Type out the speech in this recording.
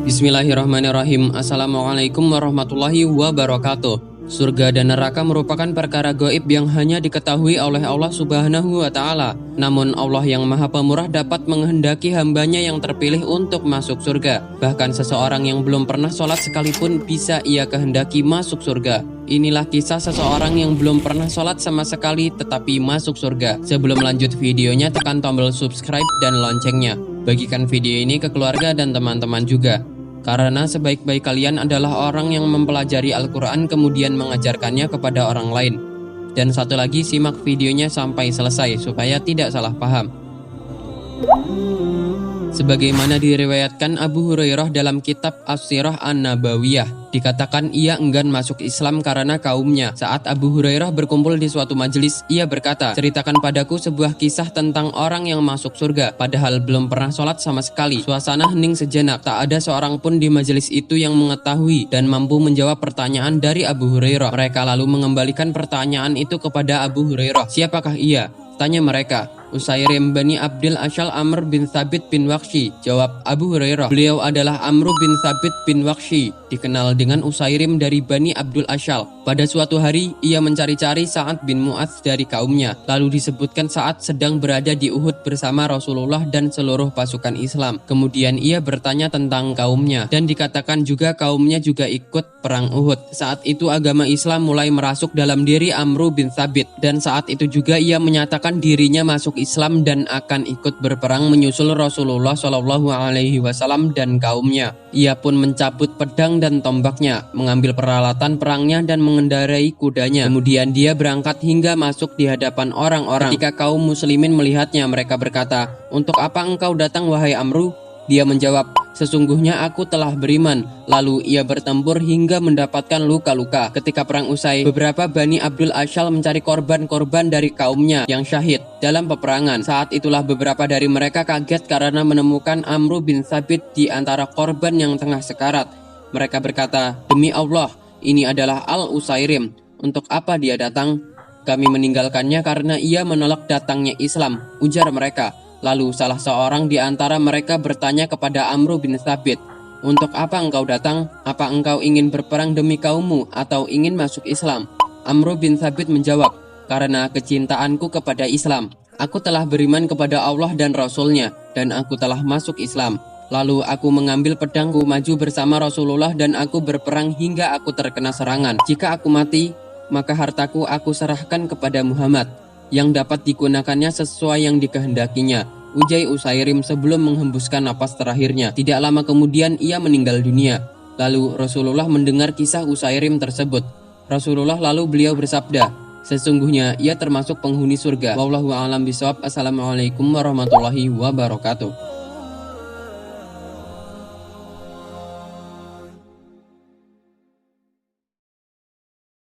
Bismillahirrahmanirrahim. Assalamualaikum warahmatullahi wabarakatuh. Surga dan neraka merupakan perkara gaib yang hanya diketahui oleh Allah Subhanahu wa Ta'ala. Namun Allah yang Maha Pemurah dapat menghendaki hambanya yang terpilih untuk masuk surga. Bahkan seseorang yang belum pernah sholat sekalipun bisa ia kehendaki masuk surga. Inilah kisah seseorang yang belum pernah sholat sama sekali tetapi masuk surga. Sebelum lanjut videonya, tekan tombol subscribe dan loncengnya. Bagikan video ini ke keluarga dan teman-teman juga. Karena sebaik-baik kalian adalah orang yang mempelajari Al-Quran kemudian mengajarkannya kepada orang lain. Dan satu lagi, simak videonya sampai selesai supaya tidak salah paham. Sebagaimana diriwayatkan Abu Hurairah dalam kitab As-Sirah An-Nabawiyah, dikatakan ia enggan masuk Islam karena kaumnya. Saat Abu Hurairah berkumpul di suatu majelis, ia berkata, "Ceritakan padaku sebuah kisah tentang orang yang masuk surga, padahal belum pernah sholat sama sekali." Suasana hening sejenak, tak ada seorang pun di majelis itu yang mengetahui dan mampu menjawab pertanyaan dari Abu Hurairah. Mereka lalu mengembalikan pertanyaan itu kepada Abu Hurairah. "Siapakah ia?" tanya mereka. "Usairim bani Abdil Ashal Amr bin Thabit bin Waqshi," jawab Abu Hurairah. "Beliau adalah Amr bin Thabit bin Waqshi, dikenal dengan Usairim dari Bani Abdul Ashal. Pada suatu hari, ia mencari-cari Sa'ad bin Mu'adz dari kaumnya. Lalu disebutkan Sa'ad sedang berada di Uhud bersama Rasulullah dan seluruh pasukan Islam. Kemudian ia bertanya tentang kaumnya, dan dikatakan juga kaumnya juga ikut perang Uhud. Saat itu agama Islam mulai merasuk dalam diri Amr bin Thabit, dan saat itu juga ia menyatakan dirinya masuk Islam dan akan ikut berperang menyusul Rasulullah Shallallahu Alaihi Wasallam dan kaumnya. Ia pun mencabut pedang dan tombaknya, mengambil peralatan perangnya dan mengendarai kudanya. Kemudian dia berangkat hingga masuk di hadapan orang-orang. Ketika kaum muslimin melihatnya, mereka berkata, "Untuk apa engkau datang wahai Amru?" Dia menjawab, "Sesungguhnya aku telah beriman." Lalu ia bertempur hingga mendapatkan luka-luka. Ketika perang usai, beberapa Bani Abdul Ashal mencari korban-korban dari kaumnya yang syahid dalam peperangan. Saat itulah beberapa dari mereka kaget karena menemukan Amr bin Thabit di antara korban yang tengah sekarat. Mereka berkata, "Demi Allah, ini adalah Al-Usairim. Untuk apa dia datang? Kami meninggalkannya karena ia menolak datangnya Islam," ujar mereka. Lalu salah seorang di antara mereka bertanya kepada Amr bin Thabit, "Untuk apa engkau datang? Apa engkau ingin berperang demi kaummu atau ingin masuk Islam?" Amr bin Thabit menjawab, "Karena kecintaanku kepada Islam. Aku telah beriman kepada Allah dan Rasul-Nya, dan aku telah masuk Islam. Lalu aku mengambil pedangku maju bersama Rasulullah dan aku berperang hingga aku terkena serangan. Jika aku mati, maka hartaku aku serahkan kepada Muhammad, yang dapat digunakannya sesuai yang dikehendakinya," ujar Usairim sebelum menghembuskan napas terakhirnya. Tidak lama kemudian ia meninggal dunia. Lalu Rasulullah mendengar kisah Usairim tersebut. Rasulullah lalu beliau bersabda, "Sesungguhnya ia termasuk penghuni surga." Wallahu a'lam bishawab. Assalamualaikum warahmatullahi wabarakatuh.